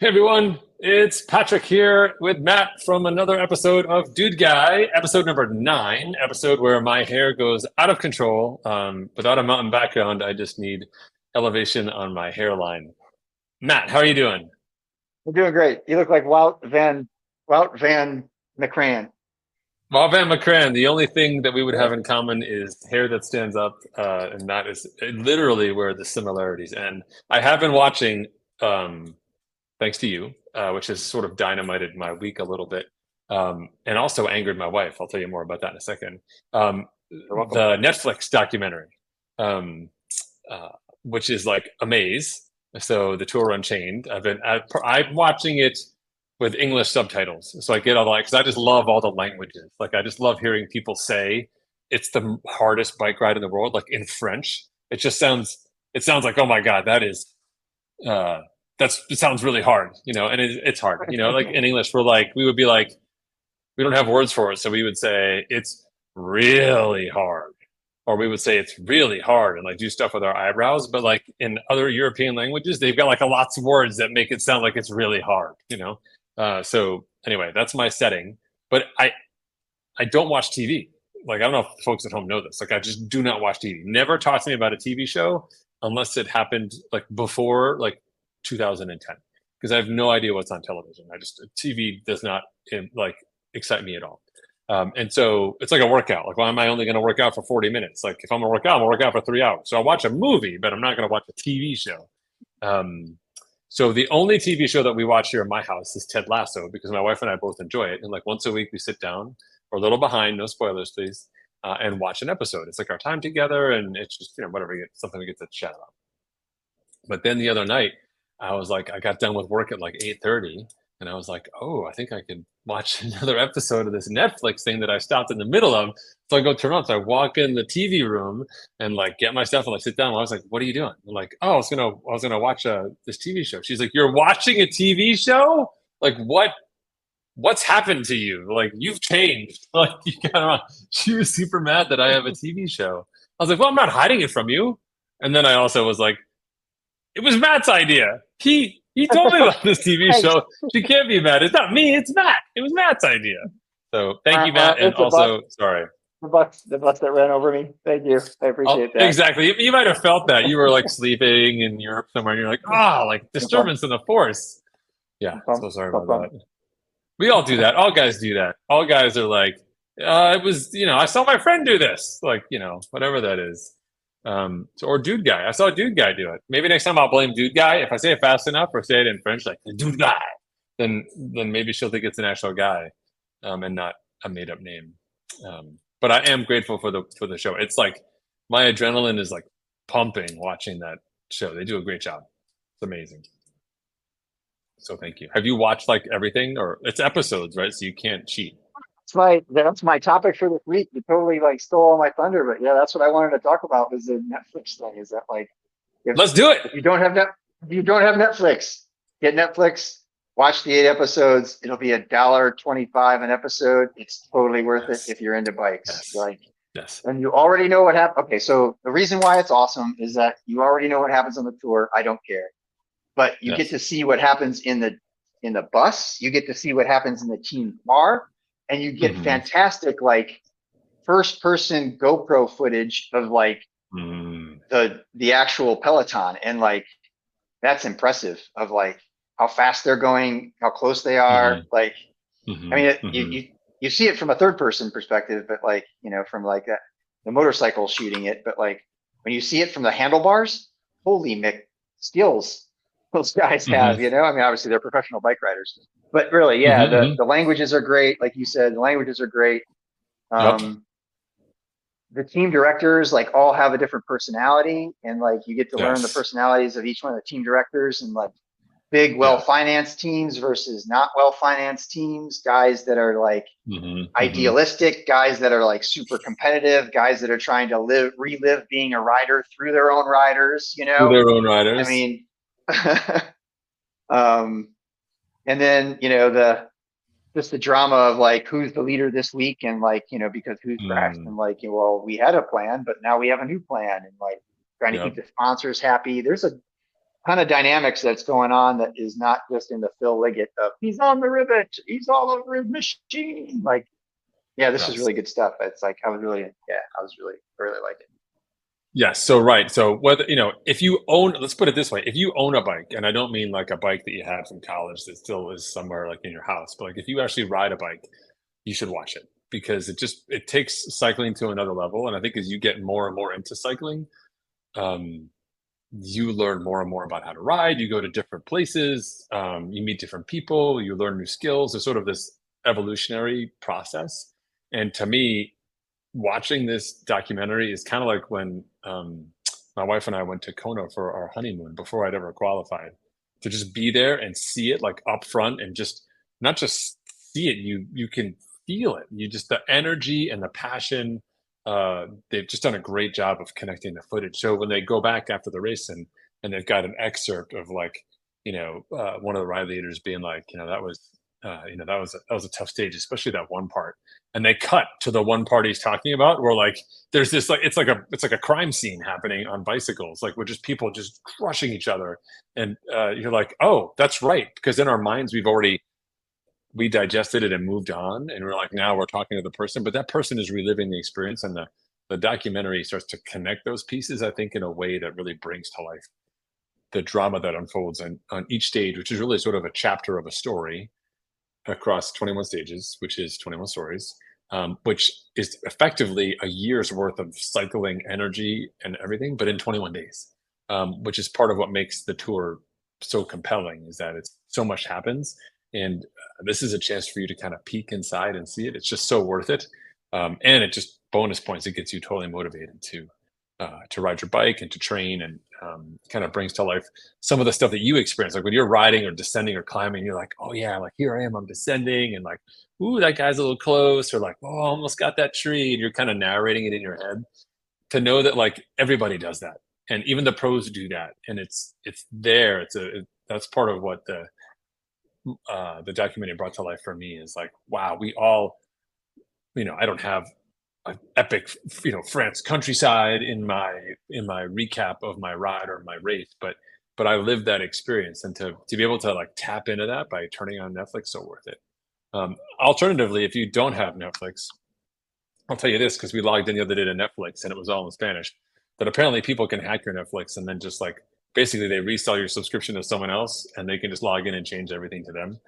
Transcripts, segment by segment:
Hey everyone, it's Patrick here with Matt from another episode of Dudeguy, episode number 9, episode where my hair goes out of control. Without a mountain background, I just need elevation on my hairline. Matt, how are you doing? We're doing great. You look like Wout Van McCran. Well, Van McCran, the only thing that we would Yeah. have in common is hair that stands up, and that is literally where the similarities end. I have been watching thanks to you, which has sort of dynamited my week a little bit, and also angered my wife. I'll tell you more about that in a second. You're welcome. The Netflix documentary, um, uh, which is like Amaze. So the Tour Unchained. I'm watching it with English subtitles, so I get all the because I just love all the languages. Like I just love hearing people say it's the hardest bike ride in the world, like in French. It sounds like, oh my God, that is uh it sounds really hard, and it's hard, like in English we would be like, we don't have words for it, so we would say it's really hard, or we would say it's really hard and like do stuff with our eyebrows. But like in other European languages, they've got like a lots of words that make it sound like it's really hard, so anyway, that's my setting. But I don't watch TV. Like, I don't know if folks at home know this. Like, I just do not watch TV. Never talk to me about a TV show unless it happened like before like 2010, because I have no idea what's on television. TV does not like excite me at all. And so it's like a workout. Like, why am I only going to work out for 40 minutes? Like, if I'm going to work out, I'm going to work out for 3 hours. So I'll watch a movie, but I'm not going to watch a TV show. Um, so the only TV show that we watch here in my house is Ted Lasso, because my wife and I both enjoy it. And like once a week we sit down. We're a little behind, no spoilers, please, and watch an episode. It's like our time together, and it's just whatever, something we get to chat about. But then the other night, I got done with work at like 8:30, and I was like, oh, I think I could watch another episode of this Netflix thing that I stopped in the middle of. So I go turn on. So I walk in the TV room and like get my stuff and like sit down. I was like, what are you doing? I'm like, oh, I was gonna watch this TV show. She's like, you're watching a TV show? Like what's happened to you? Like you've changed. Like you got she was super mad that I have a TV show. I was like, well, I'm not hiding it from you. And then I also was like, it was Matt's idea. He told me about this TV Thanks. show. She can't be mad. It's not me, it's Matt. It was Matt's idea. So thank you, Matt. And It's a bus. also sorry. The bus that ran over me. Thank you. I Oh, appreciate that. exactly. You might have felt that. You were like sleeping in Europe somewhere and you're like, like No problem. disturbance in the force. Yeah, No problem. so sorry No about problem. that. We all do that. All guys do that. All guys are like, it was, I saw my friend do this. Like, whatever that is. Or dude guy. I saw a dude guy do it. Maybe next time I'll blame dude guy. If I say it fast enough or say it in French, like dude guy, then maybe she'll think it's an actual guy, and not a made up name. But I am grateful for the show. It's like my adrenaline is like pumping watching that show. They do a great job. It's amazing. So thank you. Have you watched like everything, or it's episodes, right? So you can't cheat. That's my topic for this week. You totally like stole all my thunder, but yeah, that's what I wanted to talk about was the Netflix thing. Is that like if Let's do it. if you don't have if you don't have Netflix, get Netflix, watch the 8 episodes. It'll be $1.25 an episode. It's totally worth it Yes. if you're into bikes. Yes. Like, Yes. and you already know what happened. Okay, so the reason why it's awesome is that you already know what happens on the tour. I don't care, but you get Yes. to see what happens in the bus. You get to see what happens in the team car, and you get Hmm. fantastic like first person GoPro footage of like Mm. the actual peloton, and like that's impressive of like how fast they're going, how close they are. Hmm. Like, I Hmm. mean, Hmm. you see it from a third person perspective, but like, from like the motorcycle shooting it, but like when you see it from the handlebars, holy Mick skills those guys Hmm. have, I mean, obviously they're professional bike riders, but really, yeah, the, Hmm. the languages are great. Like you said, the languages are great. Yep. Um, the team directors like all have a different personality, and like you get to learn the Yes. personalities of each one of the team directors, and like big Yeah. well-financed teams versus not well-financed teams, guys that are like Hmm. Hmm. idealistic, guys that are like super competitive, guys that are trying to relive being a rider through their own riders, Through their own I riders. mean, um, and then, the just the drama of like who's the leader this week, and like, because who's crashed, Mm. and like, well, we had a plan, but now we have a new plan, and like trying to Yep. keep the sponsors happy. There's ton of dynamics that's going on that is not just in the Phil Liggett of he's on the rivet, he's all over his machine. Like, yeah, this is Yes. really good stuff. It's like I was really, yeah, I really like it. Yes. So right. So whether if you own, let's put it this way: if you own a bike, and I don't mean like a bike that you had from college that still is somewhere like in your house, but like if you actually ride a bike, you should watch it because it takes cycling to another level. And I think as you get more and more into cycling, um, you learn more and more about how to ride. You go to different places, you meet different people, you learn new skills. There's sort of this evolutionary process. And to me, watching this documentary is kind of like when my wife and I went to Kona for our honeymoon before I'd ever qualified. To just be there and see it like up front and just not just see it, you can feel it. You just the energy and the passion. They've just done a great job of connecting the footage. So when they go back after the race and they've got an excerpt of like, one of the ride leaders being like, that was a tough stage, especially that one part. And they cut to the one part he's talking about, where like there's this like it's like a crime scene happening on bicycles, like with just people just crushing each other, and you're like, oh, that's right, because in our minds we digested it and moved on, and we're like, now we're talking to the person, but that person is reliving the experience, and the documentary starts to connect those pieces, I think, in a way that really brings to life the drama that unfolds on each stage, which is really sort of a chapter of a story across 21 stages, which is 21 stories, which is effectively a year's worth of cycling energy and everything, but in 21 days, which is part of what makes the tour so compelling, is that it's so much happens. And this is a chance for you to kind of peek inside and see it. It's just so worth it. And it just bonus points. It gets you totally motivated to ride your bike and to train, and kind of brings to life some of the stuff that you experience. Like when you're riding or descending or climbing, you're like, oh yeah, like here I am, I'm descending, and like, ooh, that guy's a little close, or like, oh, I almost got that tree. And you're kind of narrating it in your head. To know that like everybody does that, and even the pros do that, and it's there. That's part of what the documentary brought to life for me, is like, wow, we all, I don't have an epic, France countryside in my recap of my ride or my race, but I lived that experience, and to be able to like tap into that by turning on Netflix, so worth it. Alternatively, if you don't have Netflix, I'll tell you this, because we logged in the other day to Netflix and it was all in Spanish, that apparently people can hack your Netflix and then just like basically they resell your subscription to someone else and they can just log in and change everything to them.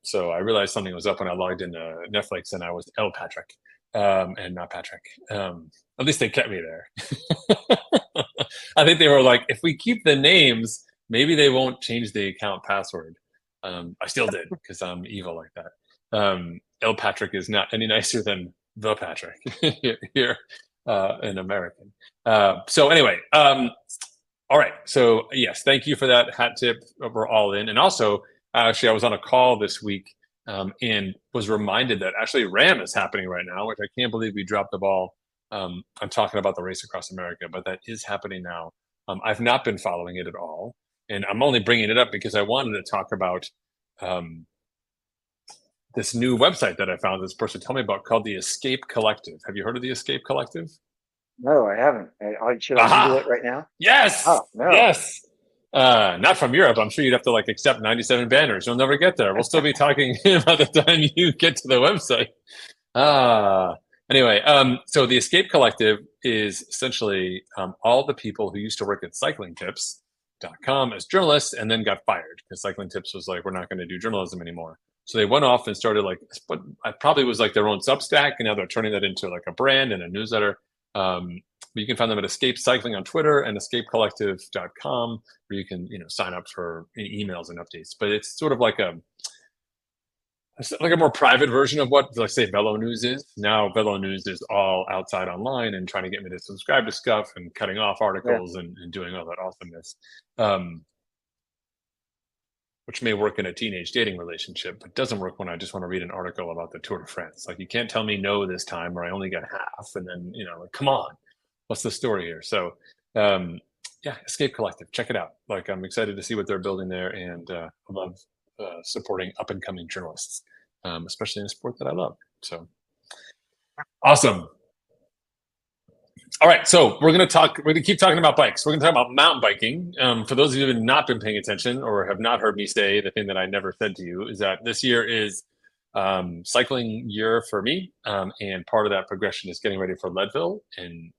So I realized something was up when I logged into Netflix and I was El Patrick, and not Patrick. At least they kept me there. I think they were like, if we keep the names, maybe they won't change the account password. I still did because I'm evil like that. El Patrick is not any nicer than the Patrick here in American. So anyway, all right. So yes, thank you for that hat tip. We're all in. And also, actually, I was on a call this week, and was reminded that actually RAM is happening right now, which I can't believe we dropped the ball. I'm talking about the race across America, but that is happening now. I've not been following it at all, and I'm only bringing it up because I wanted to talk about um, this new website that I found this person told me about, called the Escape Collective. Have you heard of the Escape Collective? No, I haven't. Should I Google it Aha! right now? Yes, Oh, no. yes. Not from Europe. I'm sure you'd have to like accept 97 banners. You'll never get there. We'll still be talking by the time you get to the website. Ah. Anyway, so the Escape Collective is essentially all the people who used to work at cyclingtips.com as journalists and then got fired because Cycling Tips was like, we're not going to do journalism anymore. So they went off and started like, what I probably was like their own Substack, and now they're turning that into like a brand and a newsletter. But you can find them at Escape Cycling on Twitter and escapecollective.com, where you can, sign up for emails and updates. But it's sort of like a more private version of what, like, say, Bellow News is. Now, Bellow News is all outside online and trying to get me to subscribe to stuff and cutting off Yeah. articles and doing all that awesomeness, which may work in a teenage dating relationship, but doesn't work when I just want to read an article about the Tour de France. Like, you can't tell me no this time, or I only got half, and then, like, come on, what's the story here? So, yeah, Escape Collective, check it out. Like, I'm excited to see what they're building there, and I love supporting up and coming journalists, especially in a sport that I love. So awesome. All right, so we're gonna keep talking about bikes. We're gonna talk about mountain biking. For those of you who have not been paying attention or have not heard me say the thing that I never said to you is that this year is cycling year for me, and part of that progression is getting ready for Leadville in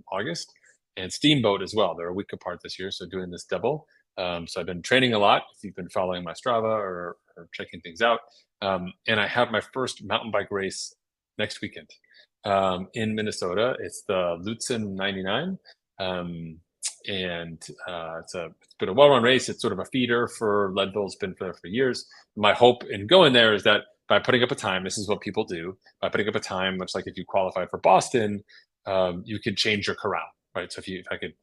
August and Steamboat as well. They're a week apart this year, so doing this double. So I've been training a lot. If you've been following my Strava or checking things out, and I have my first mountain bike race next weekend in Minnesota. It's the Lutsen 99. And it's been a well-run race. It's sort of a feeder for Leadville. It's been for years. My hope in going there is that by putting up a time, this is what people do. By putting up a time, much like if you qualify for Boston, you could change your corral, right? So if I could,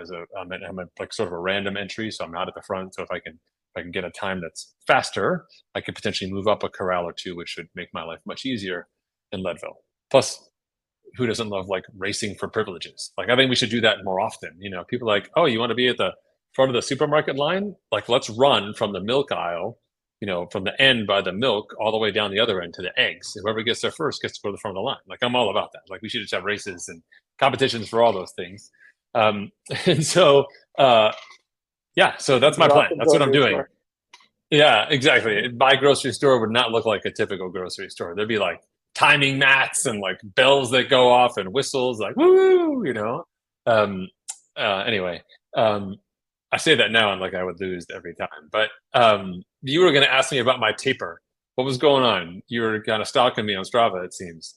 as I'm a like sort of a random entry, so I'm not at the front. So if I can get a time that's faster, I could potentially move up a corral or two, which should make my life much easier in Leadville. Plus, who doesn't love like racing for privileges? Like I think we should do that more often. People are like, oh, you want to be at the front of the supermarket line? Like let's run from the milk aisle, from the end by the milk all the way down the other end to the eggs. And whoever gets there first gets to go to the front of the line. Like I'm all about that. Like we should just have races and competitions for all those things. And so yeah, so that's my plan. That's what I'm doing. Yeah, exactly. My grocery store would not look like a typical grocery store. There'd be like timing mats and like bells that go off and whistles like woo, anyway, I say that now and like I would lose every time. But you were going to ask me about my taper. What was going on? You were kind of stalking me on Strava, it seems.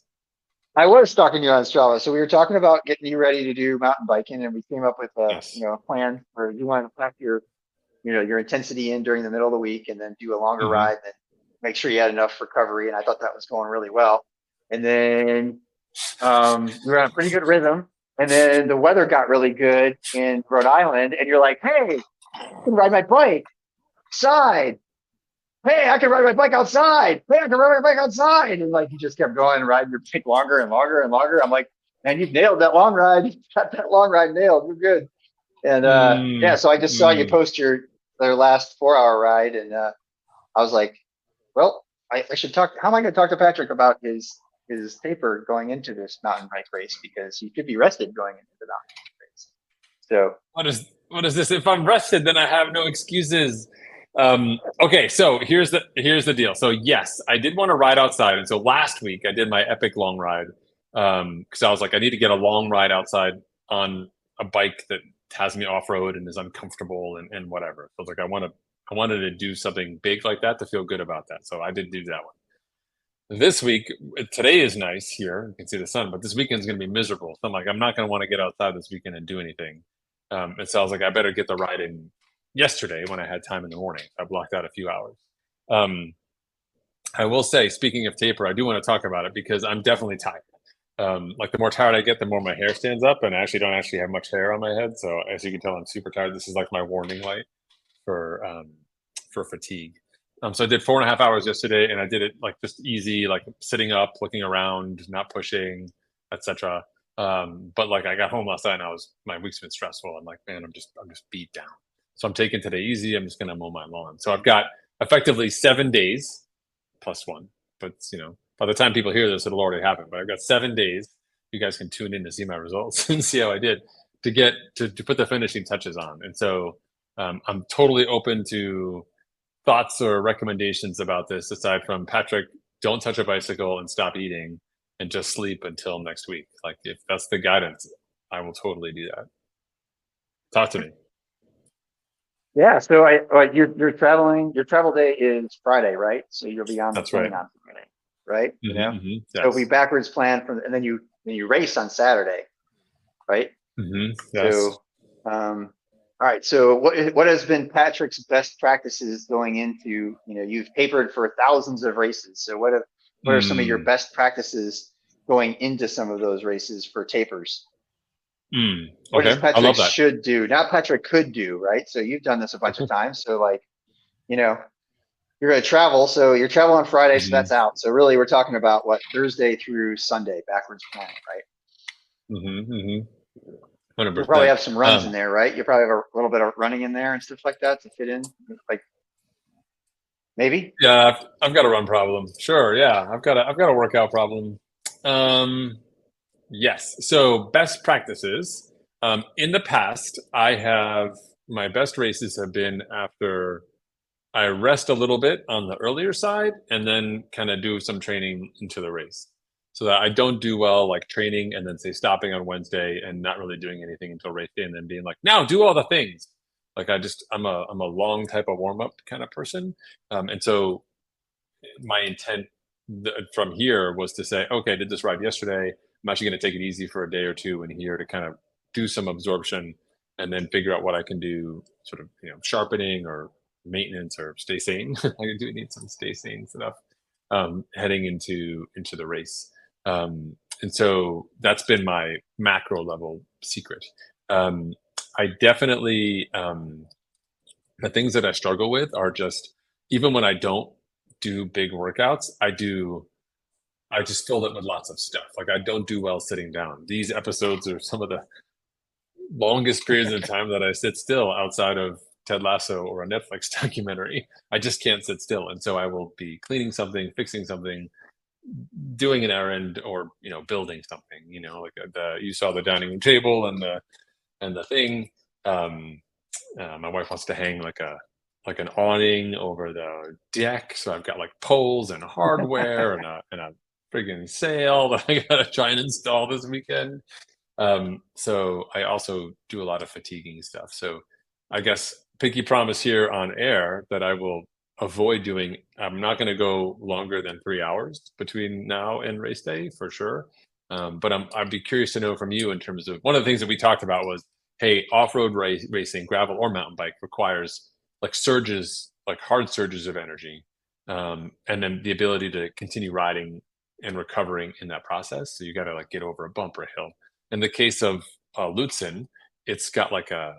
I was stalking you on Strava. So we were talking about getting you ready to do mountain biking, and we came up with Yes. a plan where you want to pack your intensity in during the middle of the week and then do a longer Hmm. ride and make sure you had enough recovery. And I thought that was going really well. And then we were on a pretty good rhythm. And then the weather got really good in Rhode Island, and you're like, "Hey, I can ride my bike outside. Hey, I can ride my bike outside. Hey, I can ride my bike outside." And like you just kept going and riding your bike longer and longer and longer. I'm like, "Man, you've nailed that long ride. You got that long ride nailed. You're good." And yeah, Mm, so I just saw you mm. post their last 4 hour ride, and I was like, well, I should talk. How am I going to talk to Patrick about his taper going into this mountain bike race, because he could be rested going into the mountain bike race. So What is this? If I'm rested, then I have no excuses. Okay, so here's the deal. So yes, I did want to ride outside, and so last week I did my epic long ride because I was like, I need to get a long ride outside on a bike that has me off road and is uncomfortable and whatever. So I was like, I wanted to do something big like that to feel good about that. So I did do that one. This week, today is nice here. You can see the sun, but this weekend's going to be miserable. So I'm like, I'm not going to want to get outside this weekend and do anything. And so I was like, I better get the ride in yesterday when I had time in the morning. I blocked out a few hours. Um, I will say, speaking of taper, I do want to talk about it because I'm definitely tired. Like the more tired I get, the more my hair stands up, and I actually don't actually have much hair on my head. So as you can tell, I'm super tired. This is like my warning light for fatigue. So I did 4.5 hours yesterday, and I did it like just easy, like sitting up, looking around, not pushing, etc. But like I got home last night, and my week's been stressful. I'm like, man, I'm just beat down. So I'm taking today easy. I'm just gonna mow my lawn. So I've got effectively 7 days plus one. But by the time people hear this, it'll already happen. But I've got 7 days. You guys can tune in to see my results and see how I did to get to put the finishing touches on. And so I'm totally open to thoughts or recommendations about this aside from Patrick, don't touch a bicycle and stop eating and just sleep until next week. Like if that's the guidance, I will totally do that. Talk to me. yeah, so you're traveling. Your travel day is Friday, right? So you'll be on the That's right. plane on Friday, right? So we Yes. backwards plan and then you race on Saturday, right? Yes. So, all right. So what has been Patrick's best practices going into, you've tapered for thousands of races. So what are some of your Mm, best practices going into some of those races for tapers? What does okay. I Patrick love that. should do? Not Patrick could do, right? So you've done this a bunch of times. So like, you know, you're going to travel. So you're traveling on Friday. So Hmm. that's out. So really we're talking about what, Thursday through Sunday backwards plan, right? Hmm. Hmm. You'll probably 100%. have some runs in there, right? You'll probably have a little bit of running in there and stuff like that to fit in. Like maybe. Yeah, I've got a run problem. Sure, yeah, I've got a workout problem. Um, Yes. So best practices. In the past, my best races have been after I rest a little bit on the earlier side and then kind of do some training into the race. So that I don't do well like training and then say stopping on Wednesday and not really doing anything until race day and then being like, now do all the things. Like I'm a long type of warm up kind of person. And so my intent from here was to say, okay, I did this ride yesterday. I'm actually going to take it easy for a day or two in here to kind of do some absorption and then figure out what I can do, sort of, sharpening or maintenance or stay sane. I do need some stay sane stuff heading into the race. And so that's been my macro level secret. Um, I definitely the things that I struggle with are just even when I don't do big workouts, I just fill it with lots of stuff. Like I don't do well sitting down. These episodes are some of the longest periods of time that I sit still outside of Ted Lasso or a Netflix documentary. I just can't sit still. And so I will be cleaning something, fixing something, doing an errand, or building something. Like you saw the dining room table and the thing. Um, my wife wants to hang like an awning over the deck, so I've got like poles and hardware and a friggin' sail that I gotta try and install this weekend. So I also do a lot of fatiguing stuff. So I guess pinky promise here on air that I will avoid doing. I'm not going to go longer than 3 hours between now and race day for sure. But I'd be curious to know from you in terms of one of the things that we talked about was, hey, off-road racing, gravel or mountain bike requires like surges, like hard surges of energy, and then the ability to continue riding and recovering in that process. So you got to like get over a bump or a hill. In the case of Lutsen, it's got like a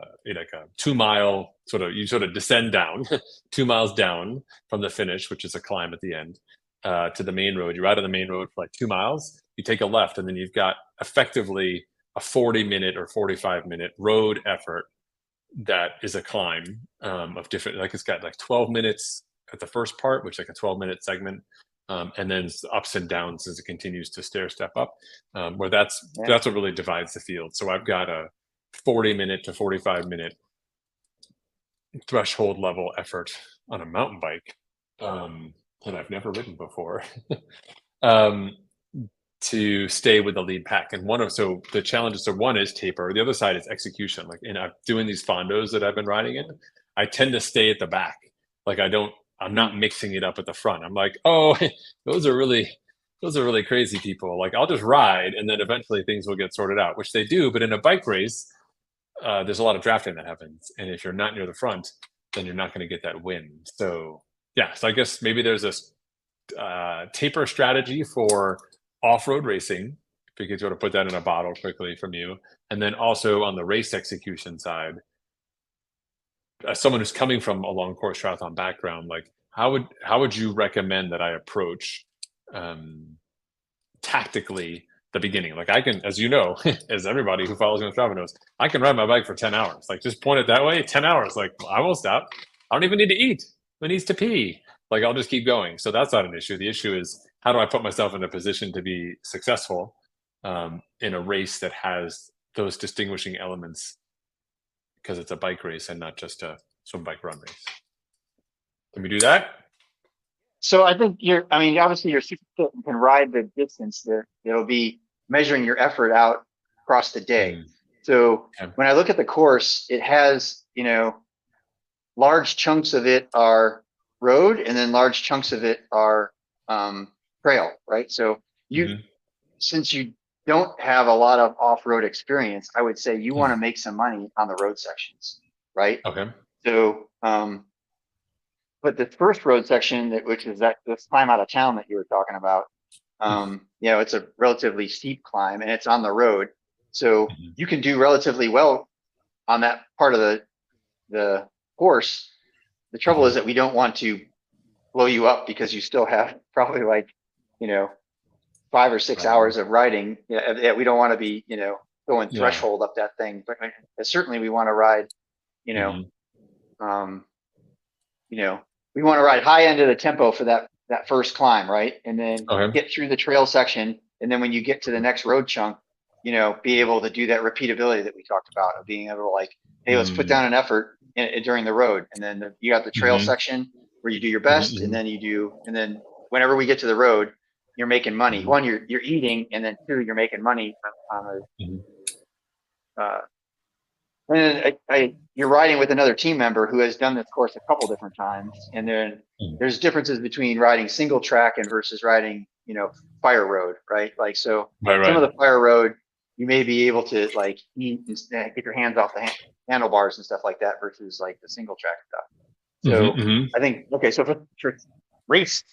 2 mile you sort of descend down 2 miles down from the finish, which is a climb at the end, to the main road. You ride on the main road for like 2 miles, you take a left, and then you've got effectively a 40-minute or 45-minute road effort that is a climb of different, like it's got like 12 minutes at the first part, which is like a 12-minute segment, and then ups and downs as it continues to stair step up, where Yeah. that's what really divides the field. So I've got a 40-minute to 45-minute threshold level effort on a mountain bike that I've never ridden before. um, to stay with the lead pack. And so the challenges, so one is taper. The other side is execution. Like, I'm doing these fondos that I've been riding in. I tend to stay at the back. Like I'm not mixing it up at the front. I'm like, oh, those are really crazy people. Like I'll just ride and then eventually things will get sorted out, which they do. But in a bike race, there's a lot of drafting that happens. And if you're not near the front, then you're not going to get that win. So yeah, so I guess maybe there's this taper strategy for off-road racing, if you could sort of put that in a bottle quickly from you. And then also on the race execution side, as someone who's coming from a long course triathlon background, like how would you recommend that I approach tactically the beginning? Like I can, as you know, as everybody who follows me on Strava knows, I can ride my bike for 10 hours. Like just point it that way, 10 hours. Like I won't stop. I don't even need to eat. Who needs to pee? Like I'll just keep going. So that's not an issue. The issue is how do I put myself in a position to be successful in a race that has those distinguishing elements because it's a bike race and not just a swim bike run race. Can we do that? So I think obviously you're super fit and can ride the distance there. It'll be measuring your effort out across the day. Mm, So okay. when I look at the course, it has, large chunks of it are road and then large chunks of it are trail, right? So Mhm. since you don't have a lot of off-road experience, I would say you want to make some money on the road sections, right? Okay. So, but the first road section, which is this climb out of town that you were talking about, it's a relatively steep climb and it's on the road. So Mhm. you can do relatively well on that part of the course. The trouble is Mhm. that we don't want to blow you up because you still have probably like, you know, 5 or 6 hours Riding. of riding. Yeah, we don't want to be, going Yeah. threshold up that thing. But certainly we want to ride, you know, Mhm. um, you know, we want to ride high end of the tempo for that first climb, right? And then Okay. get through the trail section. And then when you get to the next road chunk, be able to do that repeatability that we talked about, of being able to like, hey, let's put Mm-hmm. down an effort during the road. And then you got the trail Mm-hmm. section where you do your best. Mm-hmm. And then whenever we get to the road, you're making money. One, you're eating, and then two, you're making money on uh, and then you're riding with another team member who has done this course a couple different times. And then there's differences between riding single track and versus riding, fire road, right? Like, so Right, some of right. the fire road, you may be able to like eat and get your hands off the handlebars and stuff like that versus like the single track stuff. Mm-hmm. So Mm-hmm. I think, okay, so for race,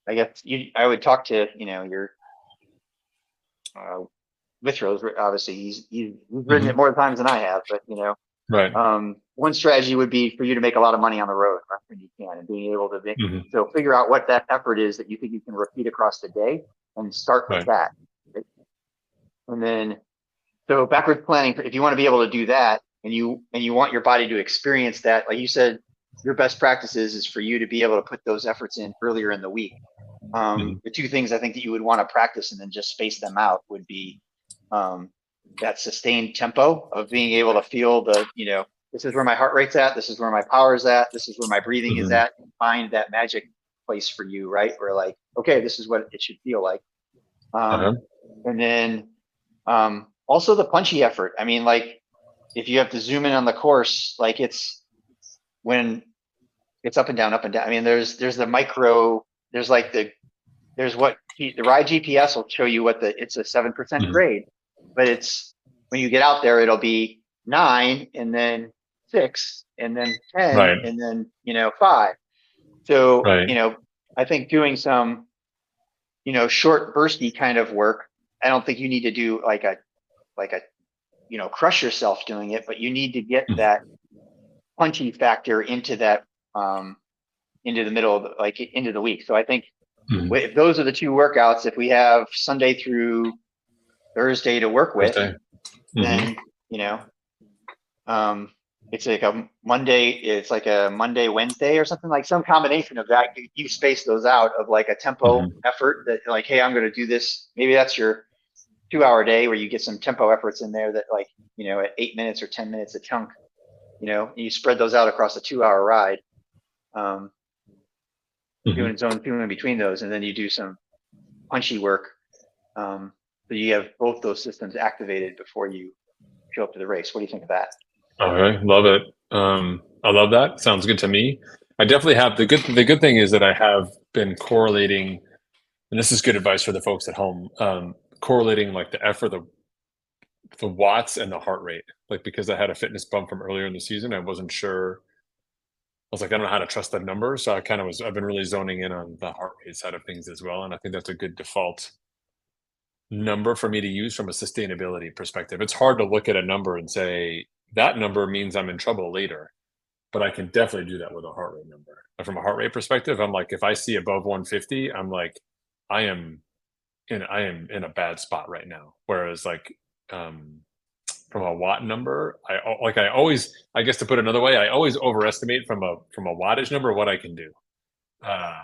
I guess I would talk to, your uh, Withrows. Obviously, he's ridden it Mm-hmm. more times than I have, but Right. one strategy would be for you to make a lot of money on the road when you can, and being able to Mm-hmm. so figure out what that effort is that you think you can repeat across the day, and start with Right. that. Right? And then, so backwards planning, if you want to be able to do that, and you want your body to experience that, like you said, your best practices is for you to be able to put those efforts in earlier in the week. Mm-hmm. The two things I think that you would want to practice and then just space them out would be um, that sustained tempo of being able to feel this is where my heart rate's at, this is where my power is at, this is where my breathing is Mm-hmm. at, and find that magic place for you, right? Where like, okay, this is what it should feel like. Uh-huh. And then also the punchy effort. I mean, like if you have to zoom in on the course, like it's when it's up and down, up and down. I mean, there's the micro, there's like there's what the ride GPS will show you it's a 7% Mm-hmm. grade, but it's when you get out there, it'll be 9 and then 6 and then 10 Right. and then, 5. So, Right. I think doing some, short bursty kind of work, I don't think you need to do like a, crush yourself doing it, but you need to get that punchy factor into that, into the middle of like into the week. So I think Mm-hmm. if those are the two workouts, if we have Sunday through Thursday to work with, Thursday. Mm-hmm. then um, it's like a Monday. It's like a Monday, Wednesday, or something, like some combination of that. You space those out of like a tempo Mm-hmm. effort that like, hey, I'm going to do this. Maybe that's your 2 hour day where you get some tempo efforts in there that like at 8 minutes or 10 minutes a chunk. You spread those out across a 2 hour ride. Um, Mm-hmm. doing zone 2 in between those, and then you do some punchy work. So you have both those systems activated before you show up to the race. What do you think of that? All right. Love it. I love that. Sounds good to me. I definitely have the good thing is that I have been correlating, and this is good advice for the folks at home, correlating like the effort, the watts and the heart rate. Like because I had a fitness bump from earlier in the season, I wasn't sure. I was like, I don't know how to trust the numbers. So I've been really zoning in on the heart rate side of things as well. And I think that's a good default number for me to use from a sustainability perspective. It's hard to look at a number and say that number means I'm in trouble later, but I can definitely do that with a heart rate number. And from a heart rate perspective, I'm like, if I see above 150, I'm like, I am I am in a bad spot right now. Whereas like from a watt number, I always, I guess to put it another way, I always overestimate from a wattage number what I can do. Uh,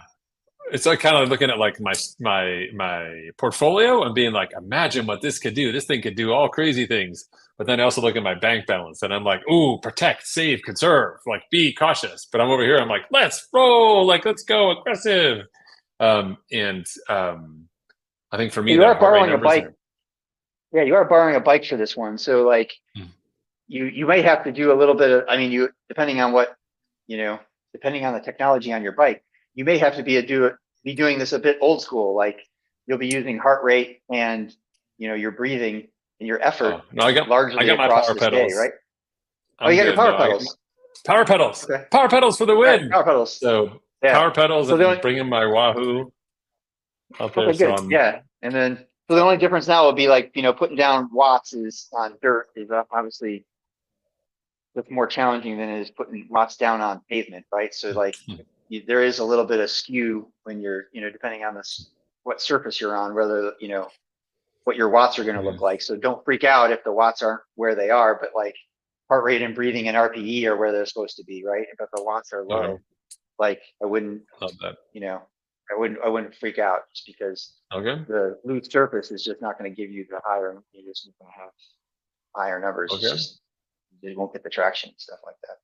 it's like kind of looking at like my portfolio and being like, imagine what this could do. This thing could do all crazy things. But then I also look at my bank balance and I'm like, ooh, protect, save, conserve, like be cautious. But I'm over here, I'm like, let's roll, like let's go aggressive. And I think for me You that are heart rate borrowing a numbers bike. are Yeah, you are borrowing a bike for this one. So like mm, you may have to do a little bit of, I mean, depending on you know, depending on the technology on your bike, you may have to be doing this a bit old school. Like you'll be using heart rate and your breathing and your effort no, I largely got my across power this day, pedals. right? Oh, you I'm got your good. power No, I got pedals. power pedals. Okay. Power pedals for the All right, win. power pedals. So Yeah. power pedals, So and the I'm only bringing my Wahoo out there. Okay, So good. Yeah. And then, so the only difference now would be like, putting down watts is on dirt is obviously that's more challenging than it is putting watts down on pavement, right? So like there is a little bit of skew when you're, depending on what surface you're on, whether, what your watts are going to look like. So don't freak out if the watts aren't where they are, but like heart rate and breathing and RPE are where they're supposed to be, right? But the watts are okay, low. Like I wouldn't, love that. you know, I wouldn't freak out just because Okay. the loose surface is just not going to give you the higher. You're just going to have higher numbers. It's Okay. just you won't get the traction and stuff like that.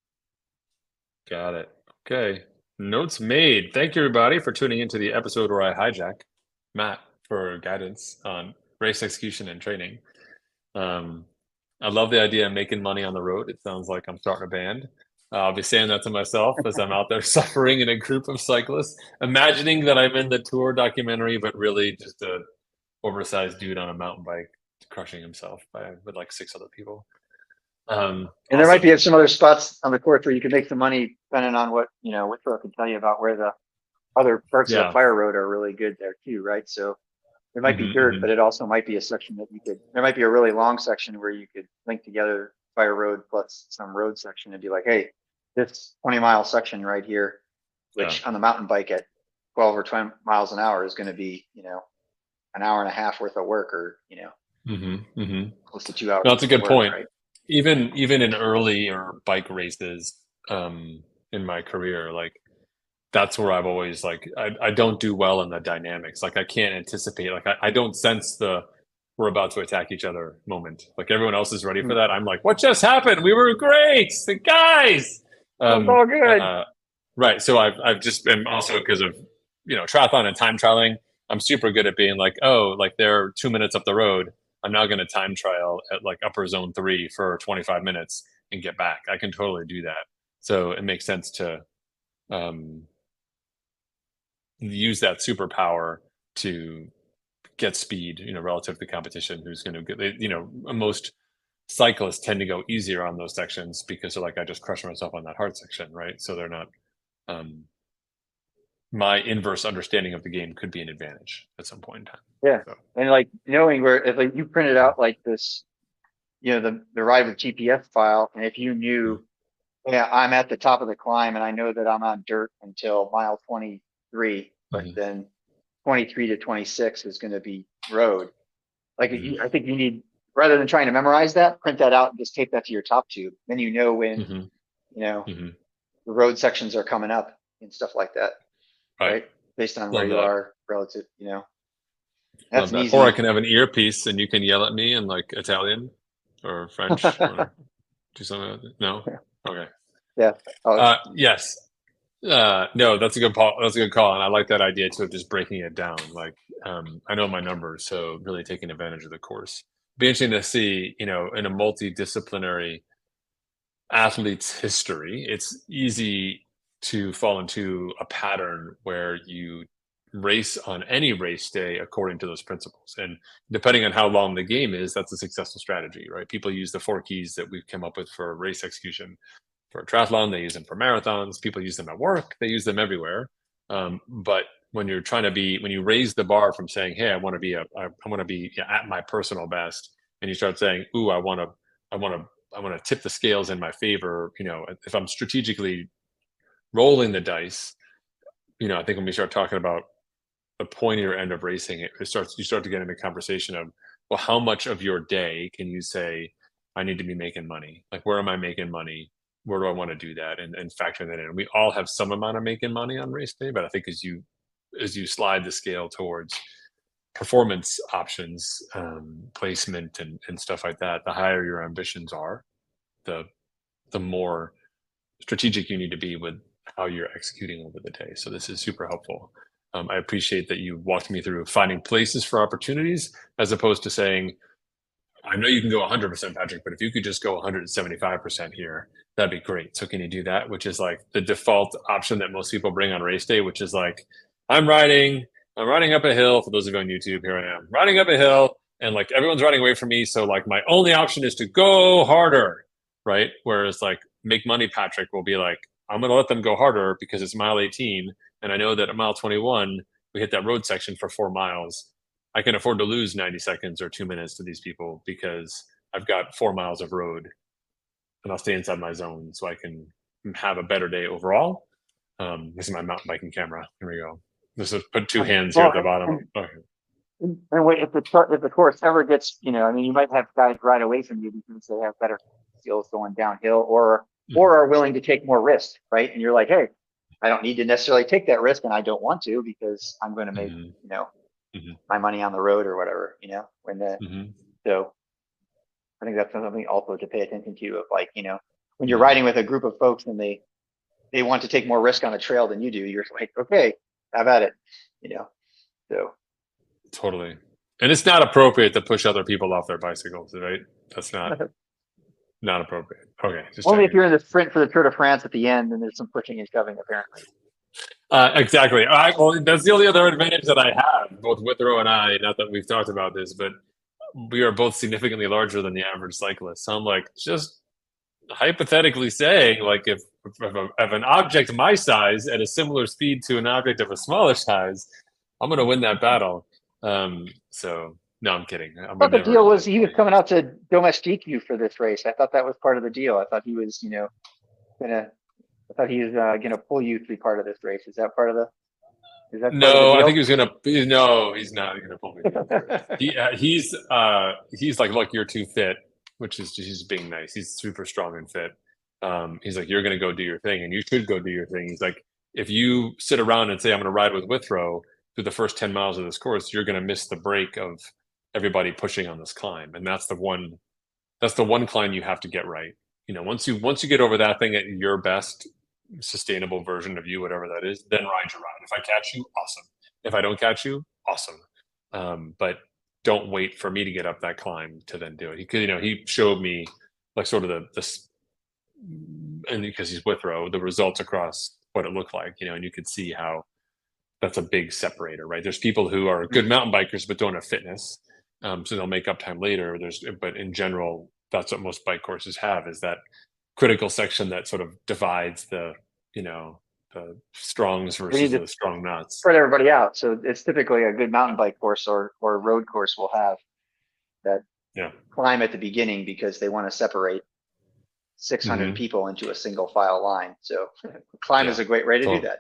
Got it. Okay. Notes made. Thank you, everybody, for tuning into the episode where I hijack Matt for guidance on race execution and training. Um, I love the idea of making money on the road. It sounds like I'm starting a band. I'll be saying that to myself as I'm out there suffering in a group of cyclists, imagining that I'm in the tour documentary, but really just a oversized dude on a mountain bike crushing himself with like 6 other people. And there might Awesome. be some other spots on the course where you can make some money depending on what, Whitbro can tell you about where the other parts of the Yeah. fire road are really good there too, right? So there might be Mhm, dirt, mhm. but it also might be a section that there might be a really long section where you could link together fire road plus some road section and be like, hey, this 20-mile section right here, Yeah. which on the mountain bike at 12 or 20 miles an hour is going to be, an hour and a half worth of work or, Hmm, hmm. close to 2 hours No, that's a worth of good work, point. right? Even in earlier bike races, in my career, like that's where I've always like I don't do well in the dynamics. Like I can't anticipate. Like I don't sense the we're about to attack each other moment. Like everyone else is ready for Hmm. that. I'm like, what just happened? We were great, the guys. That was Um, all good. right. So I've just been also because of triathlon and time trialing. I'm super good at being like, oh, like they're 2 minutes up the road. I'm now going to time trial at like upper zone 3 for 25 minutes and get back. I can totally do that. So it makes sense to um, use that superpower to get speed, relative to the competition who's going to get, most cyclists tend to go easier on those sections because they're like, I just crushed myself on that hard section. Right. So they're not, um, my inverse understanding of the game could be an advantage at some point in time. Yeah. So, And like knowing where, if like you printed out like this, the ride with GPS file, and if you mm, knew, yeah, I'm at the top of the climb and I know that I'm on dirt until mile 23, but mhm, then 23 to 26 is going to be road. Like mhm, I think you need, rather than trying to memorize that, print that out and just tape that to your top tube. Then you know when, mhm, you know, mhm. the road sections are coming up and stuff like that, Right. right? Based on where Love you that. are relative, that's Love an that. Or I easy. can have an earpiece and you can yell at me in like Italian or French or do something like that. No? Okay. Yeah. Oh, Yes. No, that's a good call. That's a good call, and I like that idea too of just breaking it down. Like, I know my numbers, so really taking advantage of the course. Be interesting to see, in a multidisciplinary athlete's history, it's easy to fall into a pattern where you race on any race day according to those principles. And depending on how long the game is, that's a successful strategy, right? People use the 4 keys that we've come up with for race execution for triathlon. They use them for marathons. People use them at work. They use them everywhere. But when you're when you raise the bar from saying, "Hey, I want to be at my personal best," and you start saying, "Ooh, I want to, I want to tip the scales in my favor." If I'm strategically rolling the dice, I think when we start talking about the pointier end of racing, you start to get into a conversation of, well, how much of your day can you say, I need to be making money? Like, where am I making money? Where do I want to do that? And factor that in. We all have some amount of making money on race day, but I think as you slide the scale towards performance options, placement and stuff like that, the higher your ambitions are, the the more strategic you need to be with how you're executing over the day. So this is super helpful. I appreciate that you walked me through finding places for opportunities as opposed to saying, I know you can go 100%, Patrick, but if you could just go 175% here, that'd be great. So can you do that? Which is like the default option that most people bring on race day, which is like, I'm riding, I'm riding up a hill. For those of you on YouTube, here I am riding up a hill and like everyone's riding away from me. So like my only option is to go harder, right? Whereas like make money, Patrick will be like, I'm going to let them go harder because it's mile 18. And I know that at mile 21, we hit that road section for 4 miles. I can afford to lose 90 seconds or 2 minutes to these people because I've got 4 miles of road and I'll stay inside my zone so I can have a better day overall. This is my mountain biking camera. Here we go. This is put two hands here well, at the bottom. and, Okay. and wait, if the course ever gets, I mean, you might have guys ride away from you because they have better skills going downhill or Mhm. are willing to take more risk, right? And you're like, hey, I don't need to necessarily take that risk, and I don't want to because I'm going to make, Hmm. you know, Hmm. my money on the road or whatever, Hmm. so I think that's something also to pay attention to of like, when you're Hmm. riding with a group of folks and they want to take more risk on a trail than you do, you're like, okay, have at it, you know, so. Totally. And it's not appropriate to push other people off their bicycles, right? That's not appropriate. Okay, just Only if checking. you're in the sprint for the Tour de France at the end, and there's some pushing and shoving, apparently. Exactly. Well, that's the only other advantage that I have, both Withrow and I. Not that we've talked about this, but we are both significantly larger than the average cyclist. So I'm like, just hypothetically saying, like, if an object my size at a similar speed to an object of a smaller size, I'm going to win that battle. So no, I'm kidding. I I thought would the deal never. was he was coming out to domestique you for this race. I thought that was part of the deal. I thought he was, gonna. I thought he was gonna pull you to be part of this race. Is that part of the? Is that part of the No, I think deal? he was gonna. No, he's not gonna pull me through for it. He's like, look, you're too fit, which is just he's being nice. He's super strong and fit. He's like, you're gonna go do your thing, and you should go do your thing. He's like, if you sit around and say I'm gonna ride with Withrow through the first 10 miles of this course, you're gonna miss the break of everybody pushing on this climb, and that's the one. That's the one climb you have to get right. Once you get over that thing at your best sustainable version of you, whatever that is, then ride your ride. If I catch you, awesome. If I don't catch you, awesome. But don't wait for me to get up that climb to then do it. He showed me like sort of and because he's Withrow, the results across what it looked like, and you could see how that's a big separator, right? There's people who are good mountain bikers but don't have fitness, so they'll make up time later. But in general, that's what most bike courses have is that critical section that sort of divides you know the strongs We versus need to the strong nuts. spread everybody out. So it's typically a good mountain bike course or road course will have that Yeah. climb at the beginning because they want to separate 600 Hmm. people into a single file line. So climb is Yeah. a great way to do So that.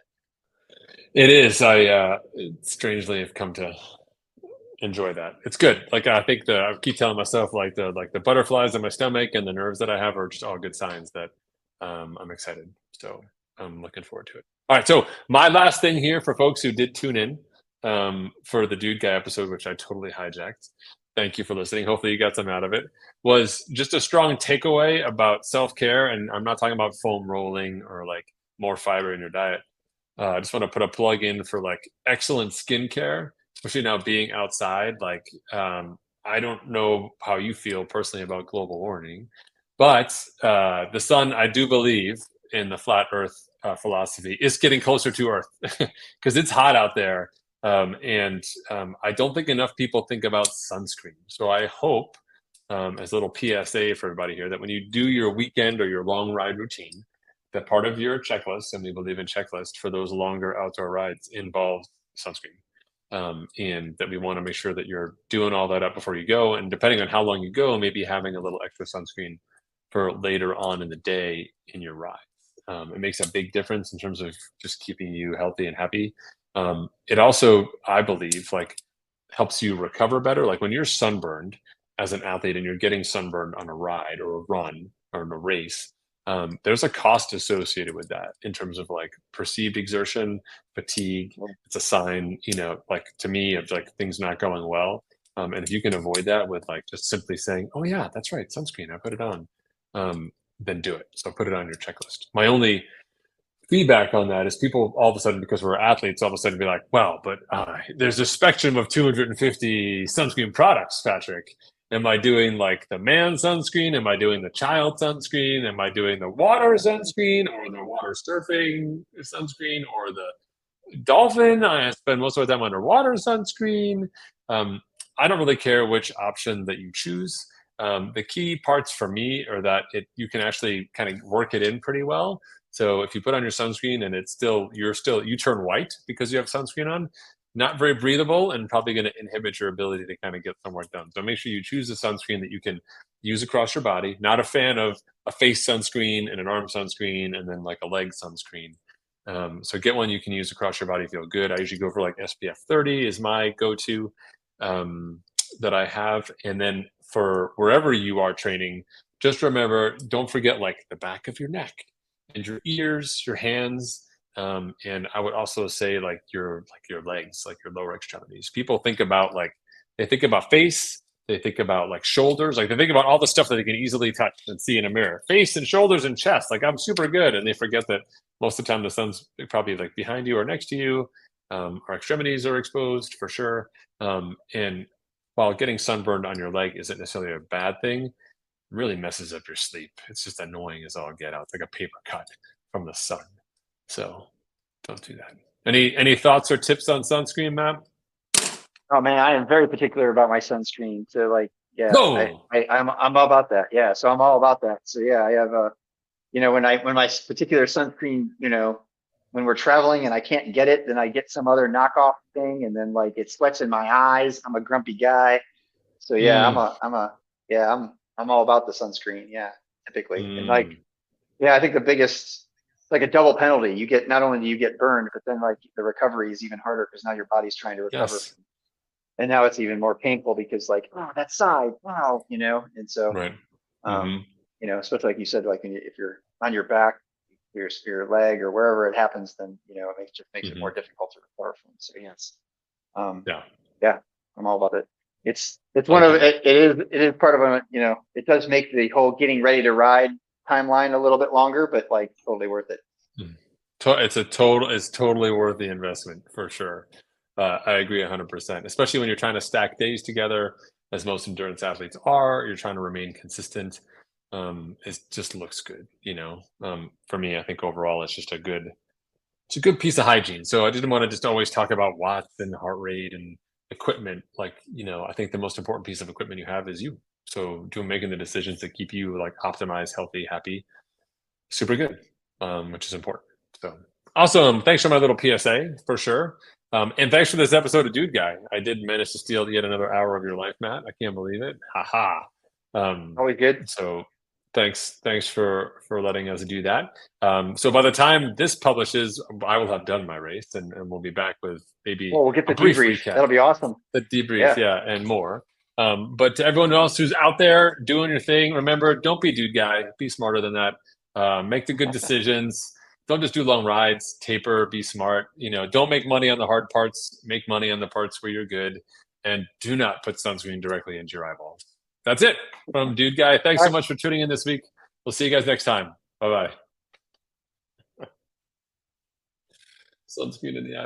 it is. I strangely have come to enjoy that. It's good. Like I think I keep telling myself like the butterflies in my stomach and the nerves that I have are just all good signs that I'm excited. So I'm looking forward to it. All right. So my last thing here for folks who did tune in for the Dude Guy episode, which I totally hijacked. Thank you for listening. Hopefully you got some out of it. Was just a strong takeaway about self care, and I'm not talking about foam rolling or like more fiber in your diet. I just want to put a plug in for like excellent skincare, especially now being outside. Like, I don't know how you feel personally about global warming, but the sun, I do believe in the flat Earth philosophy, is getting closer to Earth because it's hot out there. And I don't think enough people think about sunscreen. So I hope, as a little PSA for everybody here, that when you do your weekend or your long ride routine, that part of your checklist, and we believe in checklist for those longer outdoor rides, involves sunscreen. And that we want to make sure that you're doing all that up before you go. And depending on how long you go, maybe having a little extra sunscreen for later on in the day in your ride. It makes a big difference in terms of just keeping you healthy and happy. It also, I believe, like helps you recover better. Like when you're sunburned as an athlete and you're getting sunburned on a ride or a run or in a race, there's a cost associated with that in terms of like perceived exertion, fatigue. It's a sign, like to me of like things not going well. And if you can avoid that with like just simply saying, "Oh yeah, that's right, sunscreen, I put it on," then do it. So put it on your checklist. My only feedback on that is people all of a sudden, because we're athletes, all of a sudden be like, well, but there's a spectrum of 250 sunscreen products, Patrick. Am I doing like the man sunscreen? Am I doing the child sunscreen? Am I doing the water sunscreen or the water surfing sunscreen or the dolphin? I spend most of my time underwater sunscreen. I don't really care which option that you choose. The key parts for me are that you can actually kind of work it in pretty well. So if you put on your sunscreen and you turn white because you have sunscreen on, not very breathable and probably going to inhibit your ability to kind of get some work done. So make sure you choose a sunscreen that you can use across your body. Not a fan of a face sunscreen and an arm sunscreen and then like a leg sunscreen. So get one you can use across your body, feel good. I usually go for like SPF 30 is my go-to that I have. And then for wherever you are training, just remember, don't forget like the back of your neck and your ears, your hands. And I would also say like your legs, like your lower extremities. People think about like they think about face, they think about like shoulders, like they think about all the stuff that they can easily touch and see in a mirror. Face and shoulders and chest, like I'm super good, and they forget that most of the time the sun's probably like behind you or next to you. Our extremities are exposed for sure. And while getting sunburned on your leg isn't necessarily a bad thing, it really messes up your sleep. It's just annoying as all get out. It's like a paper cut from the sun. So don't do that. Any thoughts or tips on sunscreen, Matt? Oh man, I am very particular about my sunscreen. So like, yeah, No. I'm all about that. Yeah, so I'm all about that. So yeah, I have a, when my particular sunscreen, when we're traveling and I can't get it, then I get some other knockoff thing, and then like it sweats in my eyes. I'm a grumpy guy. So yeah, Mm, yeah, I'm all about the sunscreen. Yeah, typically. And like, mm, yeah, I think the biggest, like a double penalty. You get, not only do you get burned, but then like the recovery is even harder because now your body's trying to recover yes. from, and now it's even more painful because like, oh, that side, wow, and so, Right. um, Hmm. especially like you said, like if you're on your back, your leg or wherever it happens, then just makes it more Hmm. difficult to recover from. So yes, um, Yeah. yeah, I'm all about it. It's one of Okay. it is part of a, it does make the whole getting ready to ride timeline a little bit longer, but like totally worth it. Mm. It's totally worth the investment for sure. I agree 100%, especially when you're trying to stack days together, as most endurance athletes are. You're trying to remain consistent. It just looks good, you know. For me, I think overall, it's a good piece of hygiene. So I didn't want to just always talk about watts and heart rate and equipment. Like, I think the most important piece of equipment you have is you. So doing making the decisions that keep you like optimized, healthy, happy, super good, which is important. So awesome. Thanks for my little PSA for sure. And thanks for this episode of Dude Guy. I did manage to steal yet another hour of your life, Matt. I can't believe it. Haha. Always good. So thanks for letting us do that. So by the time this publishes, I will have done my race, and we'll be back with maybe Well, we'll get a the brief debrief. recap, That'll be awesome. the debrief, Yeah. yeah, and more. But to everyone else who's out there doing your thing, remember, don't be dude guy. Be smarter than that. Make the good decisions. Don't just do long rides. Taper. Be smart. Don't make money on the hard parts. Make money on the parts where you're good. And do not put sunscreen directly into your eyeballs. That's it from Dude Guy. Thanks All so right. much for tuning in this week. We'll see you guys next time. Bye bye. Sunscreen in the eye.